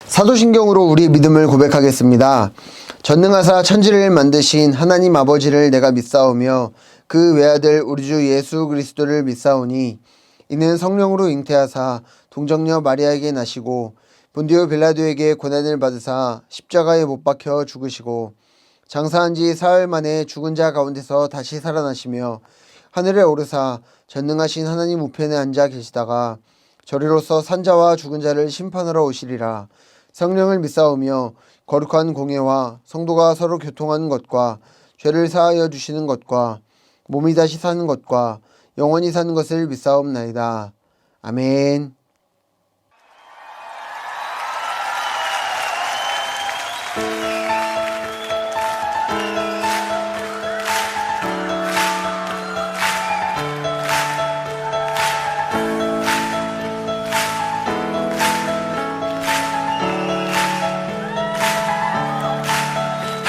사도신경으로 우리의 믿음을 고백하겠습니다. 전능하사 천지를 만드신 하나님 아버지를 내가 믿사오며 그 외아들 우리 주 예수 그리스도를 믿사오니 이는 성령으로 잉태하사 동정녀 마리아에게 나시고 본디오 빌라도에게 고난을 받으사 십자가에 못 박혀 죽으시고 장사한 지 사흘 만에 죽은 자 가운데서 다시 살아나시며 하늘에 오르사 전능하신 하나님 우편에 앉아 계시다가 저리로서 산자와 죽은 자를 심판하러 오시리라. 성령을 믿사오며 거룩한 공예와 성도가 서로 교통하는 것과 죄를 사하여 주시는 것과 몸이 다시 사는 것과 영원히 사는 것을 믿사옵나이다. 아멘.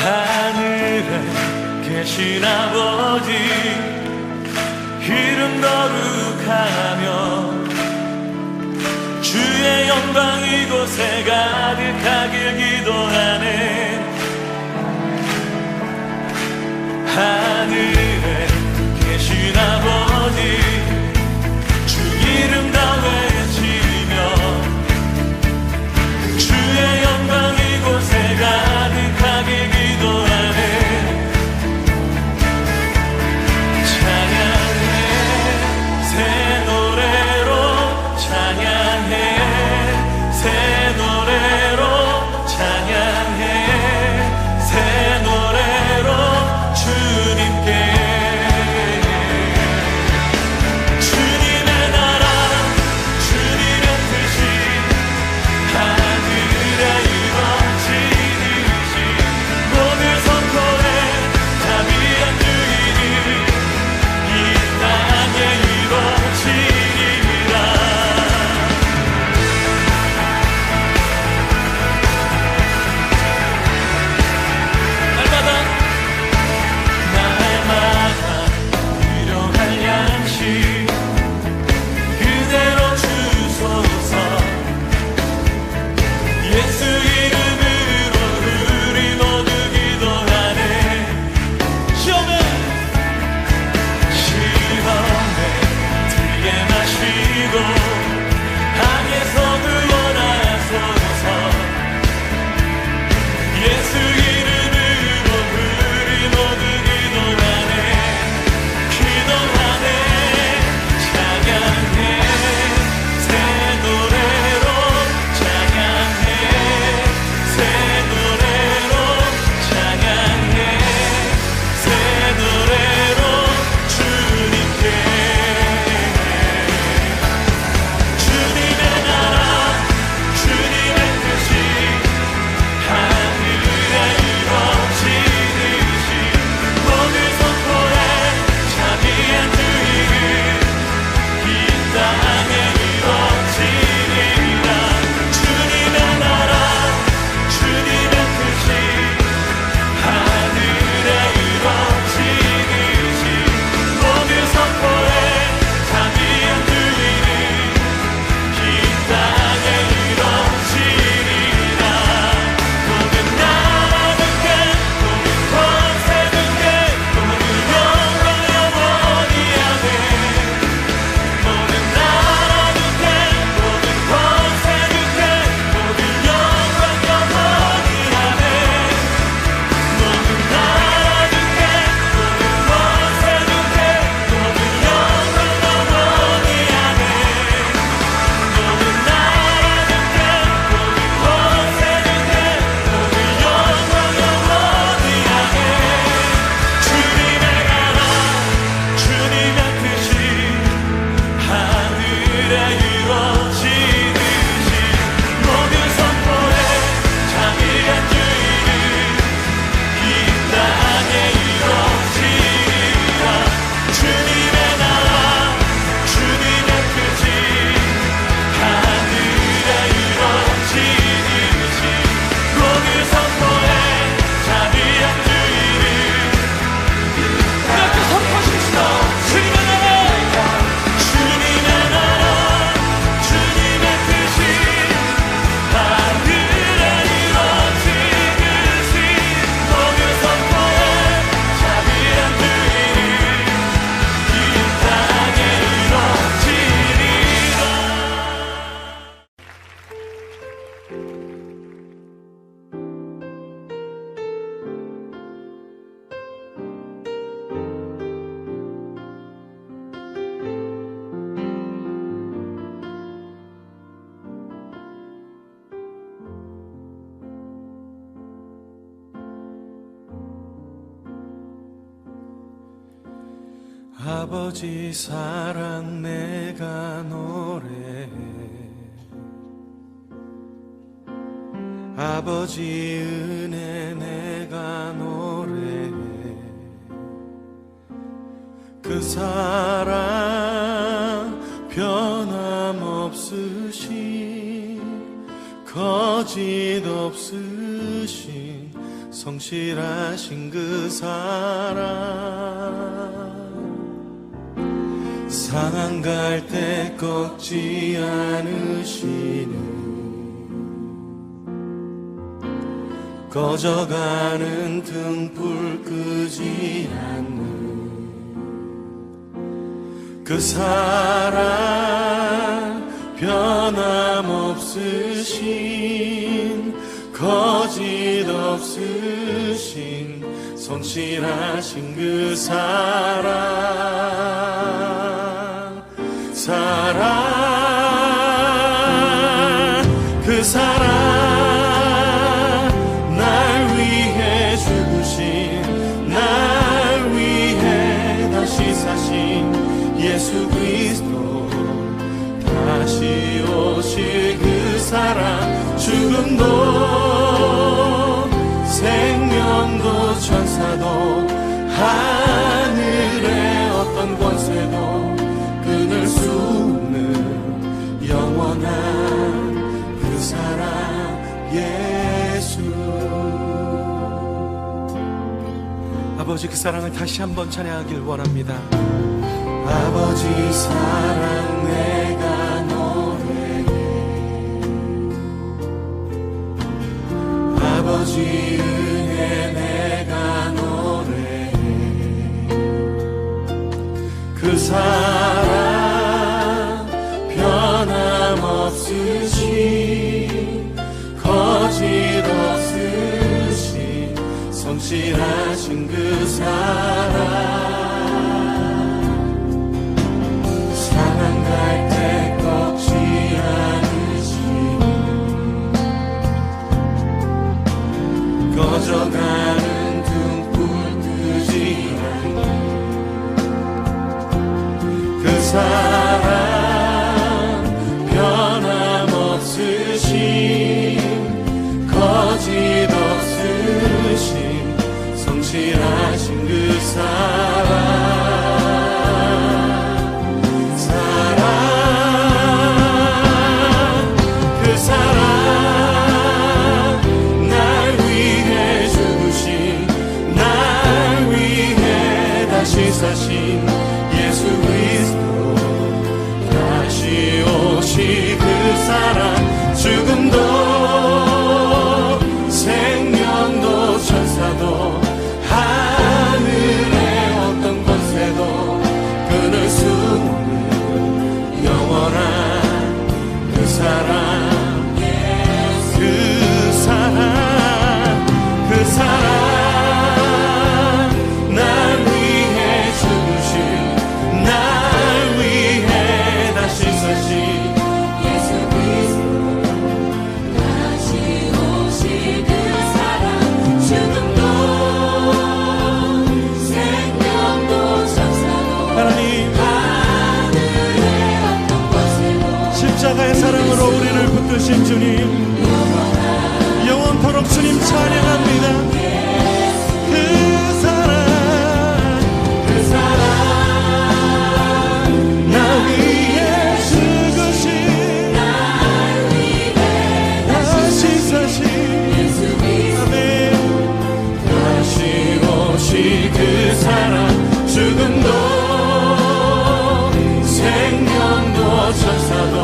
하늘에 계신 아버지 이름 거룩하며 주의 영광 이곳에 가득하길 기도하네. 하늘에 계신 아버지 주 이름 다 외치며 주의 영광 이곳에 가득하길 기도하네. 찬양해 새 노래로 찬양해 새 노래로 찬양해 아버지 사랑 내가 노래해, 아버지 은혜 내가 노래해. 그 사랑 변함없으신, 거짓 없으신, 성실하신 그 사랑, 상한 갈 때 꺾지 않으시는, 꺼져가는 등불 끄지 않는 그 사랑, 변함없으신, 거짓 없으신, 성실하신 그 사랑, 사랑, 그 사랑, 날 위해 죽으신, 날 위해 다시 사신 예수 그리스도, 다시 오실 그 사랑, 죽음도 생명도 천사도 하늘의 어떤 권세도 끊을 수 없는 영원한 그 사랑 예수. 아버지 그 사랑을 다시 한번 찬양하길 원합니다. 아버지 사랑 내가 노래해, 아버지 은혜 내가 노래해. 그 사랑 변함없으신, 거짓 없으신, 성실하신 그 사랑, 상한 갈 때 꺾지 않으신, 꺼져가는 등불 끄지 않는 그 사랑, 변함없으신, 거짓 없으신, 성실하신 그 사랑, 사랑, 그 사랑, 날 위해 죽으신, 날 위해 다시 사신 예수 그리스도, 다시 오실 그 사랑, 죽음도 생명도 천사도 하늘의 어떤 권세도 끊을 수 없는 영원한 그 사랑, 그 사랑, 그 사랑, 날 위해 죽으신, 날 위해 다시 사신 예수 그리스도, 다시 오실 그 사랑, 죽음도 생명도 천사도 하나님, 하늘의 어떤 권세도 십자가의 사랑으로 우리를 붙드신 주님, 영원토록 주님 찬양합니다. 그 사랑, 그 사랑, 나 위해 죽으신, 날 위해 다시 사신 예수 그리스도, 다시 오실 그 사랑, 죽음도 생명도 천사도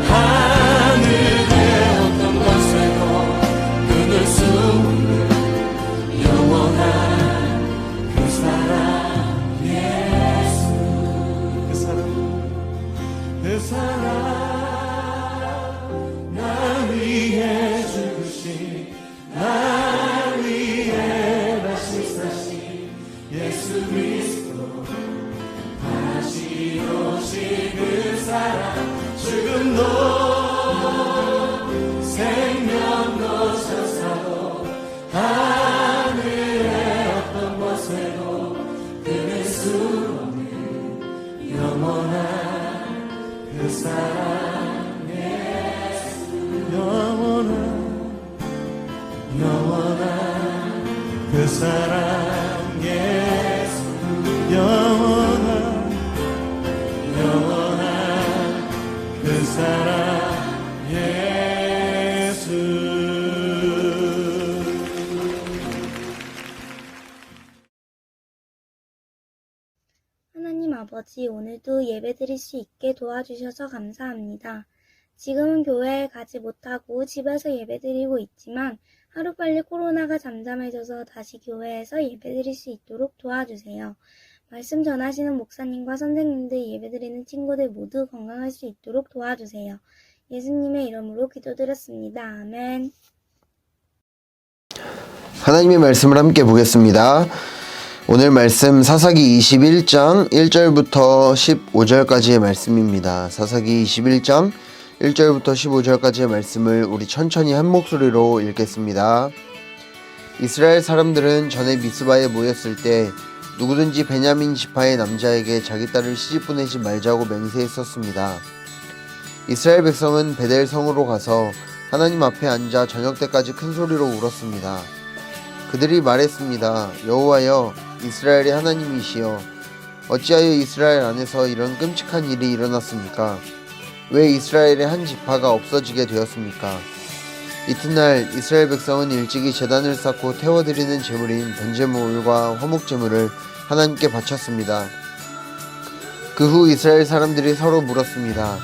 하늘의 어떤 권세도 끊을 수 사랑 예수 영원한 그 사랑 예수 영원한 그 사랑 예수. 하나님 아버지, 오늘도 예배드릴 수 있게 도와주셔서 감사합니다. 지금은 교회에 가지 못하고 집에서 예배드리고 있지만 하루빨리 코로나가 잠잠해져서 다시 교회에서 예배드릴 수 있도록 도와주세요. 말씀 전하시는 목사님과 선생님들, 예배드리는 친구들 모두 건강할 수 있도록 도와주세요. 예수님의 이름으로 기도드렸습니다. 아멘. 하나님의 말씀을 함께 보겠습니다. 오늘 말씀 사사기 21장 1절부터 15절까지의 말씀입니다. 사사기 21장 1절부터 15절까지의 말씀을 우리 천천히 한 목소리로 읽겠습니다. 이스라엘 사람들은 전에 미스바에 모였을 때 누구든지 베냐민 지파의 남자에게 자기 딸을 시집 보내지 말자고 맹세했었습니다. 이스라엘 백성은 베델 성으로 가서 하나님 앞에 앉아 저녁 때까지 큰 소리로 울었습니다. 그들이 말했습니다. 여호와여, 이스라엘의 하나님이시여, 어찌하여 이스라엘 안에서 이런 끔찍한 일이 일어났습니까? 왜 이스라엘의 한 지파가 없어지게 되었습니까? 이튿날 이스라엘 백성은 일찍이 제단을 쌓고 태워드리는 제물인 번제물과 화목제물을 하나님께 바쳤습니다. 그 후 이스라엘 사람들이 서로 물었습니다.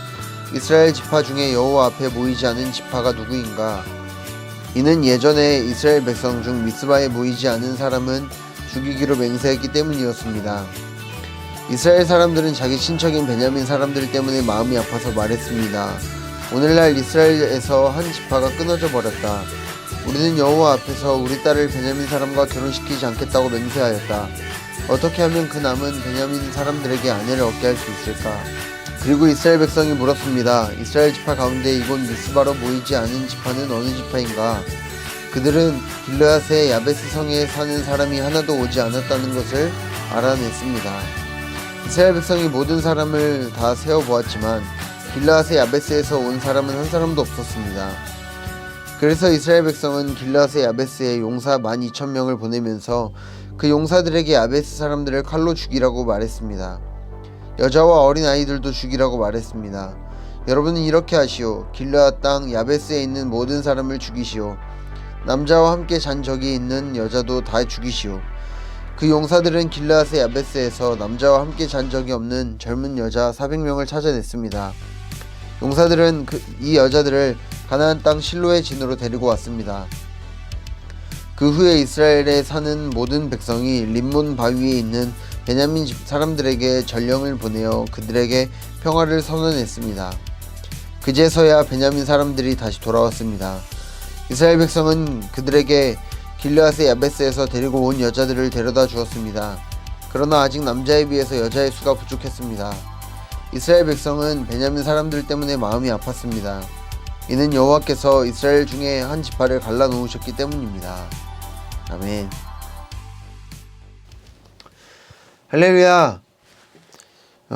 이스라엘 지파 중에 여호와 앞에 모이지 않은 지파가 누구인가? 이는 예전에 이스라엘 백성 중 미스바에 모이지 않은 사람은 죽이기로 맹세했기 때문이었습니다. 이스라엘 사람들은 자기 친척인 베냐민 사람들 때문에 마음이 아파서 말했습니다. 오늘날 이스라엘에서 한 지파가 끊어져 버렸다. 우리는 여호와 앞에서 우리 딸을 베냐민 사람과 결혼시키지 않겠다고 맹세하였다. 어떻게 하면 그 남은 베냐민 사람들에게 아내를 얻게 할 수 있을까? 그리고 이스라엘 백성이 물었습니다. 이스라엘 지파 가운데 이곳 미스바로 모이지 않은 지파는 어느 지파인가? 그들은 길르앗의 야베스 성에 사는 사람이 하나도 오지 않았다는 것을 알아냈습니다. 이스라엘 백성이 모든 사람을 다 세어보았지만 길르앗의 야베스에서 온 사람은 한 사람도 없었습니다. 그래서 이스라엘 백성은 길르앗의 야베스에 용사 12,000명을 보내면서 그 용사들에게 야베스 사람들을 칼로 죽이라고 말했습니다. 여자와 어린 아이들도 죽이라고 말했습니다. 여러분은 이렇게 하시오. 길르앗 땅 야베스에 있는 모든 사람을 죽이시오. 남자와 함께 잔 적이 있는 여자도 다 죽이시오. 그 용사들은 길르앗의 야베스에서 남자와 함께 잔 적이 없는 젊은 여자 400명을 찾아냈습니다. 용사들은 이 여자들을 가나안 땅 실로의 진으로 데리고 왔습니다. 그 후에 이스라엘에 사는 모든 백성이 림몬 바위에 있는 베냐민 집 사람들에게 전령을 보내어 그들에게 평화를 선언했습니다. 그제서야 베냐민 사람들이 다시 돌아왔습니다. 이스라엘 백성은 그들에게 길르앗의 야베스에서 데리고 온 여자들을 데려다 주었습니다. 그러나 아직 남자에 비해서 여자의 수가 부족했습니다. 이스라엘 백성은 베냐민 사람들 때문에 마음이 아팠습니다. 이는 여호와께서 이스라엘 중에 한 지파를 갈라놓으셨기 때문입니다. 아멘. 할렐루야.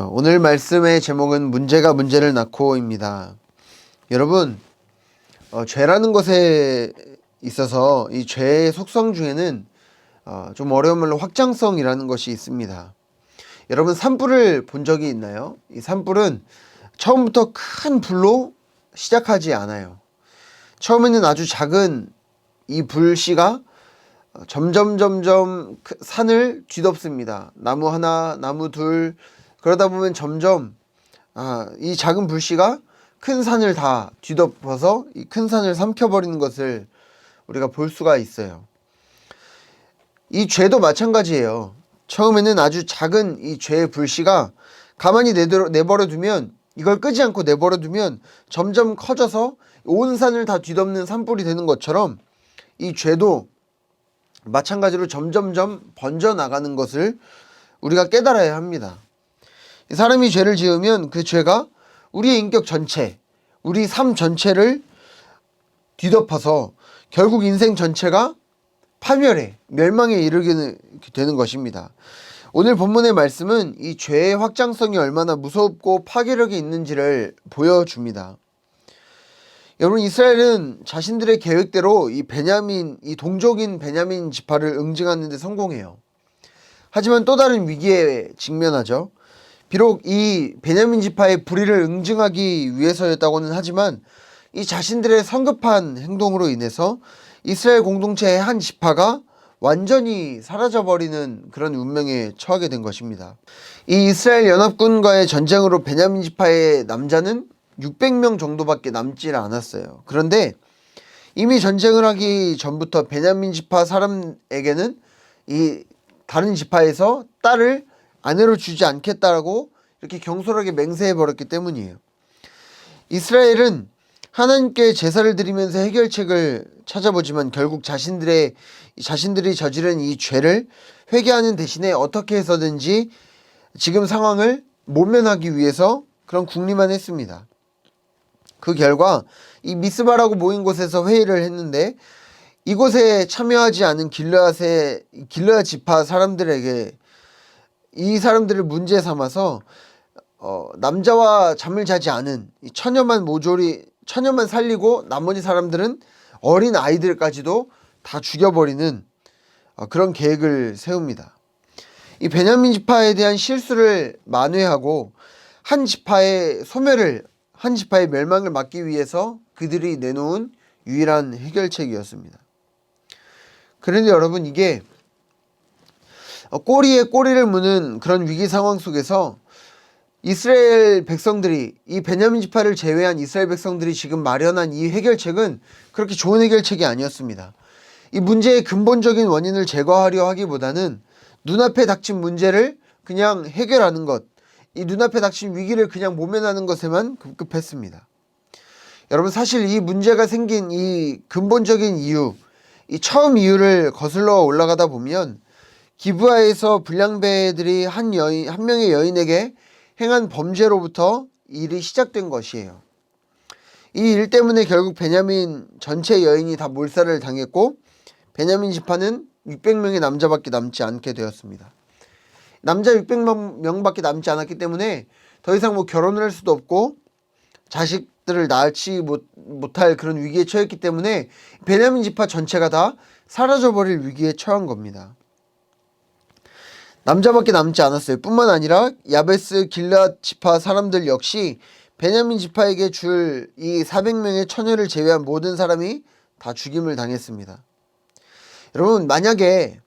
오늘 말씀의 제목은 문제가 문제를 낳고입니다. 여러분, 죄라는 것에 있어서 이 죄의 속성 중에는 좀 어려운 말로 확장성이라는 것이 있습니다. 여러분, 산불을 본 적이 있나요? 이 산불은 처음부터 큰 불로 시작하지 않아요. 처음에는 아주 작은 이 불씨가 점점 산을 뒤덮습니다. 나무 하나, 나무 둘, 그러다 보면 점점 이 작은 불씨가 큰 산을 다 뒤덮어서 이 큰 산을 삼켜버리는 것을 우리가 볼 수가 있어요. 이 죄도 마찬가지예요. 처음에는 아주 작은 이 죄의 불씨가 가만히 내버려 두면, 이걸 끄지 않고 내버려 두면 점점 커져서 온 산을 다 뒤덮는 산불이 되는 것처럼 이 죄도 마찬가지로 점점점 번져나가는 것을 우리가 깨달아야 합니다. 사람이 죄를 지으면 그 죄가 우리의 인격 전체, 우리 삶 전체를 뒤덮어서 결국 인생 전체가 파멸해, 멸망에 이르게 되는 것입니다. 오늘 본문의 말씀은 이 죄의 확장성이 얼마나 무섭고 파괴력이 있는지를 보여줍니다. 여러분, 이스라엘은 자신들의 계획대로 이 동족인 베냐민 지파를 응징하는 데 성공해요. 하지만 또 다른 위기에 직면하죠. 비록 이 베냐민 지파의 불의를 응징하기 위해서였다고는 하지만 이 자신들의 성급한 행동으로 인해서 이스라엘 공동체의 한 지파가 완전히 사라져버리는 그런 운명에 처하게 된 것입니다. 이 이스라엘 연합군과의 전쟁으로 베냐민 지파의 남자는 600명 정도밖에 남질 않았어요. 그런데 이미 전쟁을 하기 전부터 베냐민 지파 사람에게는 이 다른 지파에서 딸을 아내로 주지 않겠다라고 이렇게 경솔하게 맹세해버렸기 때문이에요. 이스라엘은 하나님께 제사를 드리면서 해결책을 찾아보지만 결국 자신들이 저지른 이 죄를 회개하는 대신에 어떻게 해서든지 지금 상황을 모면하기 위해서 그런 궁리만 했습니다. 그 결과 이 미스바라고 모인 곳에서 회의를 했는데 이곳에 참여하지 않은 길르앗 지파 사람들에게 이 사람들을 문제 삼아서 남자와 잠을 자지 않은 처녀만 살리고 나머지 사람들은 어린 아이들까지도 다 죽여버리는 그런 계획을 세웁니다. 이 베냐민 지파에 대한 실수를 만회하고 한 지파의 멸망을 막기 위해서 그들이 내놓은 유일한 해결책이었습니다. 그런데 여러분, 이게 꼬리에 꼬리를 무는 그런 위기 상황 속에서 이스라엘 백성들이, 이 베냐민 지파를 제외한 이스라엘 백성들이 지금 마련한 이 해결책은 그렇게 좋은 해결책이 아니었습니다. 이 문제의 근본적인 원인을 제거하려 하기보다는 눈앞에 닥친 문제를 그냥 해결하는 것, 이 눈앞에 닥친 위기를 그냥 모면하는 것에만 급급했습니다. 여러분, 사실 이 문제가 생긴 이 근본적인 이유, 이 처음 이유를 거슬러 올라가다 보면 기브아에서 불량배들이 한 명의 여인에게 행한 범죄로부터 일이 시작된 것이에요. 이 일 때문에 결국 베냐민 전체 여인이 다 몰살을 당했고 베냐민 지파는 600명의 남자밖에 남지 않게 되었습니다. 남자 600명밖에 남지 않았기 때문에 더 이상 결혼을 할 수도 없고 자식들을 낳지 못할 그런 위기에 처했기 때문에 베냐민 지파 전체가 다 사라져버릴 위기에 처한 겁니다. 남자밖에 남지 않았어요. 뿐만 아니라 야베스 길르앗 지파 사람들 역시 베냐민 지파에게 줄 이 400명의 처녀를 제외한 모든 사람이 다 죽임을 당했습니다. 여러분, 만약에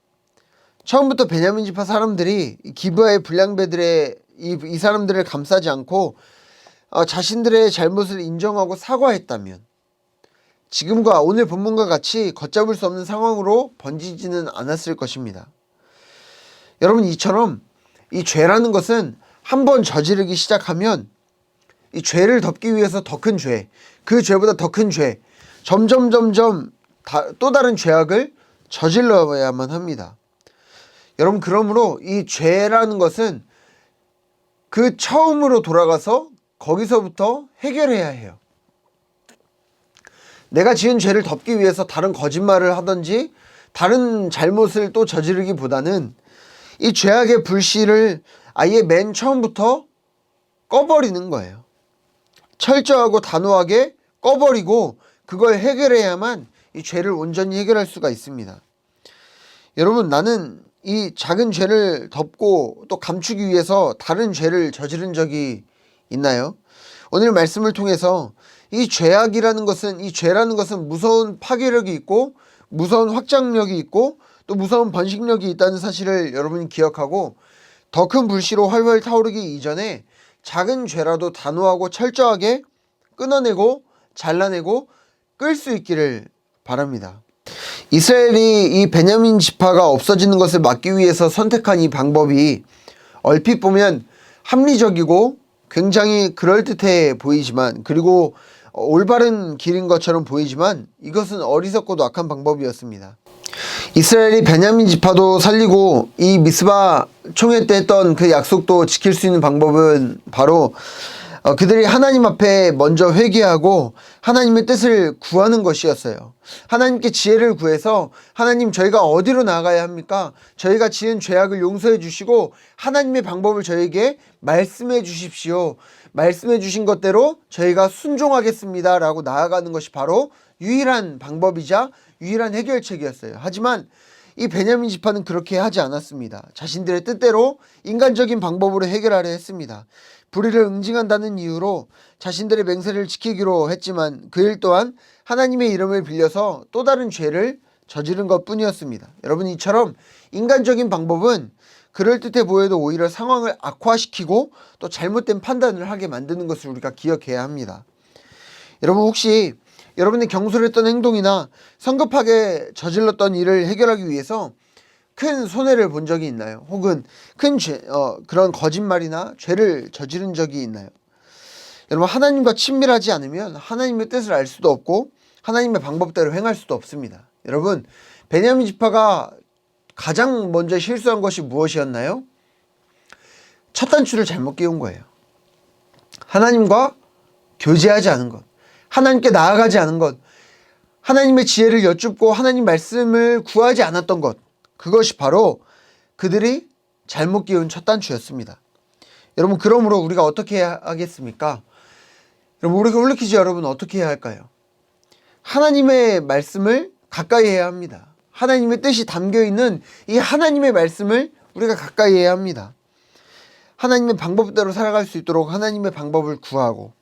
처음부터 베냐민 지파 사람들이 기브아의 불량배들의 이 사람들을 감싸지 않고 자신들의 잘못을 인정하고 사과했다면 지금과 오늘 본문과 같이 걷잡을 수 없는 상황으로 번지지는 않았을 것입니다. 여러분, 이처럼 이 죄라는 것은 한번 저지르기 시작하면 이 죄를 덮기 위해서 더 큰 죄, 그 죄보다 더 큰 죄, 점점 또 다른 죄악을 저질러야만 합니다. 여러분, 그러므로 이 죄라는 것은 그 처음으로 돌아가서 거기서부터 해결해야 해요. 내가 지은 죄를 덮기 위해서 다른 거짓말을 하든지 다른 잘못을 또 저지르기보다는 이 죄악의 불씨를 아예 맨 처음부터 꺼버리는 거예요. 철저하고 단호하게 꺼버리고 그걸 해결해야만 이 죄를 온전히 해결할 수가 있습니다. 여러분, 나는 이 작은 죄를 덮고 또 감추기 위해서 다른 죄를 저지른 적이 있나요? 오늘 말씀을 통해서 이 죄라는 것은 무서운 파괴력이 있고 무서운 확장력이 있고 또 무서운 번식력이 있다는 사실을 여러분이 기억하고 더 큰 불씨로 활활 타오르기 이전에 작은 죄라도 단호하고 철저하게 끊어내고 잘라내고 끌 수 있기를 바랍니다. 이스라엘이 이 베냐민 지파가 없어지는 것을 막기 위해서 선택한 이 방법이 얼핏 보면 합리적이고 굉장히 그럴듯해 보이지만, 그리고 올바른 길인 것처럼 보이지만 이것은 어리석고도 악한 방법이었습니다. 이스라엘이 베냐민 지파도 살리고 이 미스바 총회 때 했던 그 약속도 지킬 수 있는 방법은 바로 그들이 하나님 앞에 먼저 회개하고 하나님의 뜻을 구하는 것이었어요. 하나님께 지혜를 구해서 하나님, 저희가 어디로 나아가야 합니까? 저희가 지은 죄악을 용서해 주시고 하나님의 방법을 저에게 말씀해 주십시오. 말씀해 주신 것대로 저희가 순종하겠습니다 라고 나아가는 것이 바로 유일한 방법이자 유일한 해결책이었어요. 하지만 이 베냐민 지파는 그렇게 하지 않았습니다. 자신들의 뜻대로 인간적인 방법으로 해결하려 했습니다. 불의를 응징한다는 이유로 자신들의 맹세를 지키기로 했지만 그 일 또한 하나님의 이름을 빌려서 또 다른 죄를 저지른 것 뿐이었습니다. 여러분, 이처럼 인간적인 방법은 그럴듯해 보여도 오히려 상황을 악화시키고 또 잘못된 판단을 하게 만드는 것을 우리가 기억해야 합니다. 여러분, 혹시 여러분이 경솔했던 행동이나 성급하게 저질렀던 일을 해결하기 위해서 큰 손해를 본 적이 있나요? 혹은 큰 그런 거짓말이나 죄를 저지른 적이 있나요? 여러분, 하나님과 친밀하지 않으면 하나님의 뜻을 알 수도 없고 하나님의 방법대로 행할 수도 없습니다. 여러분, 베냐민 지파가 가장 먼저 실수한 것이 무엇이었나요? 첫 단추를 잘못 끼운 거예요. 하나님과 교제하지 않은 것, 하나님께 나아가지 않은 것, 하나님의 지혜를 여쭙고 하나님 말씀을 구하지 않았던 것, 그것이 바로 그들이 잘못 끼운 첫 단추였습니다. 여러분, 그러므로 우리가 어떻게 해야 하겠습니까? 여러분, 우리가 홀리키즈 여러분 어떻게 해야 할까요? 하나님의 말씀을 가까이 해야 합니다. 하나님의 뜻이 담겨있는 이 하나님의 말씀을 우리가 가까이 해야 합니다. 하나님의 방법대로 살아갈 수 있도록 하나님의 방법을 구하고,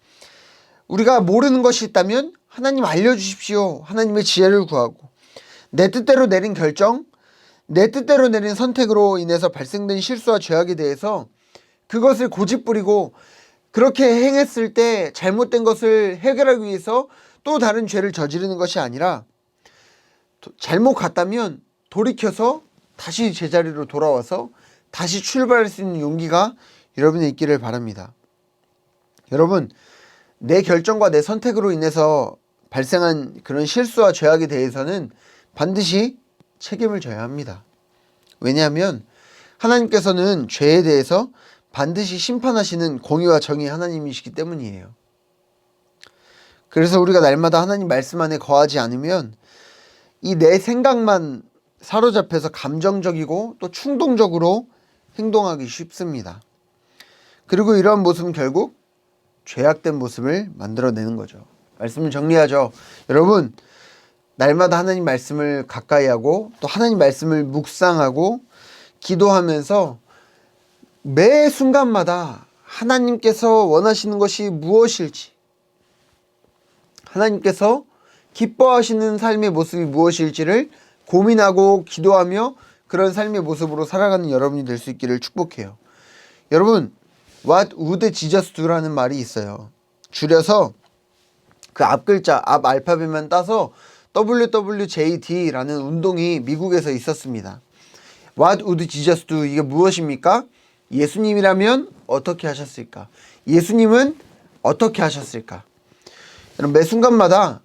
우리가 모르는 것이 있다면 하나님 알려주십시오. 하나님의 지혜를 구하고, 내 뜻대로 내린 결정, 내 뜻대로 내린 선택으로 인해서 발생된 실수와 죄악에 대해서 그것을 고집부리고 그렇게 행했을 때 잘못된 것을 해결하기 위해서 또 다른 죄를 저지르는 것이 아니라, 잘못 갔다면 돌이켜서 다시 제자리로 돌아와서 다시 출발할 수 있는 용기가 여러분에 있기를 바랍니다. 여러분, 내 결정과 내 선택으로 인해서 발생한 그런 실수와 죄악에 대해서는 반드시 책임을 져야 합니다. 왜냐하면 하나님께서는 죄에 대해서 반드시 심판하시는 공의와 정의 하나님이시기 때문이에요. 그래서 우리가 날마다 하나님 말씀 안에 거하지 않으면 이 내 생각만 사로잡혀서 감정적이고 또 충동적으로 행동하기 쉽습니다. 그리고 이러한 모습은 결국 죄악된 모습을 만들어내는 거죠. 말씀을 정리하죠. 여러분, 날마다 하나님 말씀을 가까이 하고 또 하나님 말씀을 묵상하고 기도하면서 매 순간마다 하나님께서 원하시는 것이 무엇일지, 하나님께서 기뻐하시는 삶의 모습이 무엇일지를 고민하고 기도하며 그런 삶의 모습으로 살아가는 여러분이 될 수 있기를 축복해요. 여러분, What would Jesus do라는 말이 있어요. 줄여서 그 앞 글자, 앞 알파벳만 따서 WWJD라는 운동이 미국에서 있었습니다. What would Jesus do? 이게 무엇입니까? 예수님이라면 어떻게 하셨을까? 예수님은 어떻게 하셨을까? 여러분, 매 순간마다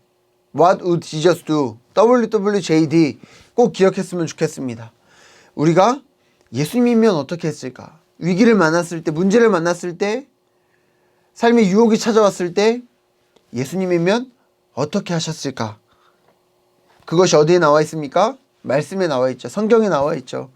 What would Jesus do? WWJD 꼭 기억했으면 좋겠습니다. 우리가 예수님이면 어떻게 했을까? 위기를 만났을 때, 문제를 만났을 때, 삶의 유혹이 찾아왔을 때 예수님이면 어떻게 하셨을까? 그것이 어디에 나와 있습니까? 말씀에 나와 있죠. 성경에 나와 있죠.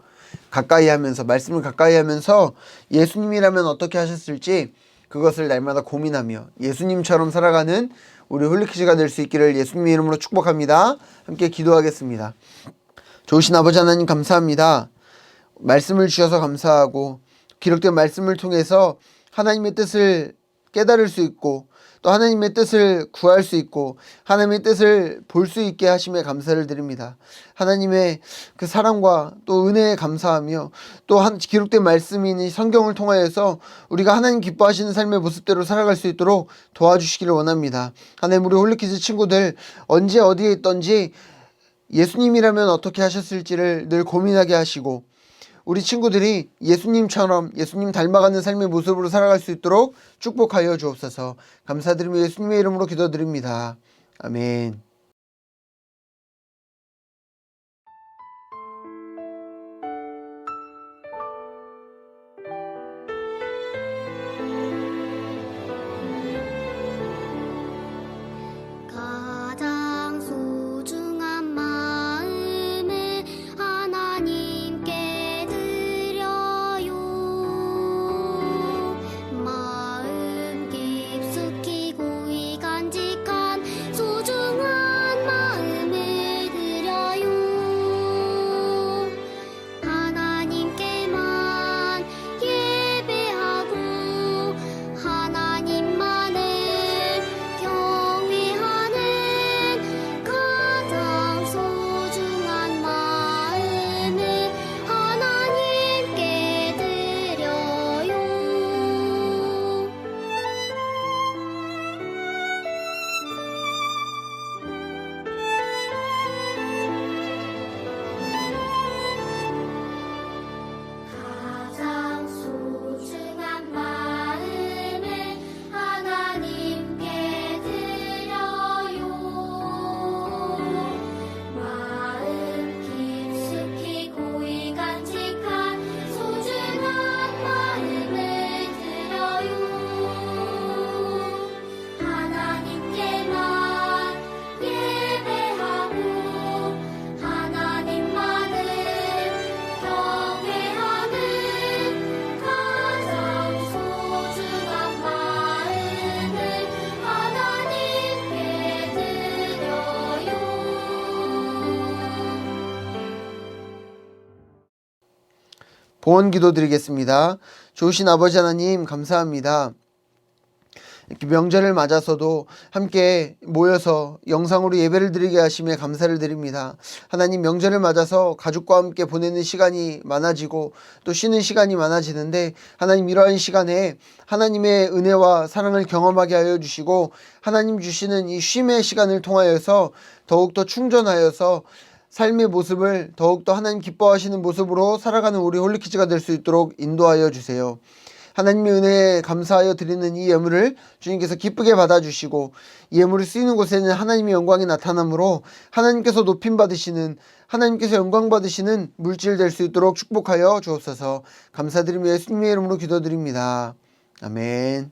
가까이 하면서, 말씀을 가까이 하면서 예수님이라면 어떻게 하셨을지 그것을 날마다 고민하며 예수님처럼 살아가는 우리 홀리키즈가 될 수 있기를 예수님의 이름으로 축복합니다. 함께 기도하겠습니다. 좋으신 아버지 하나님, 감사합니다. 말씀을 주셔서 감사하고 기록된 말씀을 통해서 하나님의 뜻을 깨달을 수 있고 또 하나님의 뜻을 구할 수 있고 하나님의 뜻을 볼 수 있게 하심에 감사를 드립니다. 하나님의 그 사랑과 또 은혜에 감사하며 또 기록된 말씀인 성경을 통하여서 우리가 하나님 기뻐하시는 삶의 모습대로 살아갈 수 있도록 도와주시기를 원합니다. 하나님, 우리 홀리키즈 친구들 언제 어디에 있던지 예수님이라면 어떻게 하셨을지를 늘 고민하게 하시고 우리 친구들이 예수님처럼 예수님 닮아가는 삶의 모습으로 살아갈 수 있도록 축복하여 주옵소서. 감사드리며 예수님의 이름으로 기도드립니다. 아멘. 봉헌 기도드리겠습니다. 좋으신 아버지 하나님 감사합니다. 이렇게 명절을 맞아서도 함께 모여서 영상으로 예배를 드리게 하심에 감사를 드립니다. 하나님, 명절을 맞아서 가족과 함께 보내는 시간이 많아지고 또 쉬는 시간이 많아지는데, 하나님, 이러한 시간에 하나님의 은혜와 사랑을 경험하게 하여 주시고 하나님 주시는 이 쉼의 시간을 통하여서 더욱더 충전하여서 삶의 모습을 더욱더 하나님 기뻐하시는 모습으로 살아가는 우리 홀리키즈가 될 수 있도록 인도하여 주세요. 하나님의 은혜에 감사하여 드리는 이 예물을 주님께서 기쁘게 받아주시고, 이 예물이 쓰이는 곳에는 하나님의 영광이 나타나므로 하나님께서 높임받으시는, 하나님께서 영광 받으시는 물질 될 수 있도록 축복하여 주옵소서. 감사드리며 예수님의 이름으로 기도드립니다. 아멘.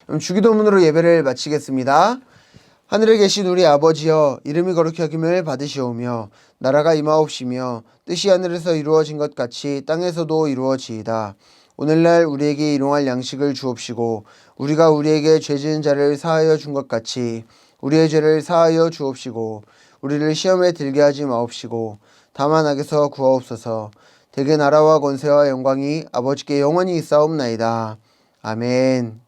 그럼 주기도문으로 예배를 마치겠습니다. 하늘에 계신 우리 아버지여, 이름이 거룩히 여김을 받으시오며 나라가 임하옵시며 뜻이 하늘에서 이루어진 것 같이 땅에서도 이루어지이다. 오늘날 우리에게 일용할 양식을 주옵시고 우리가 우리에게 죄 지은 자를 사하여 준 것 같이 우리의 죄를 사하여 주옵시고 우리를 시험에 들게 하지 마옵시고 다만 악에서 구하옵소서. 대개 나라와 권세와 영광이 아버지께 영원히 있사옵나이다. 아멘.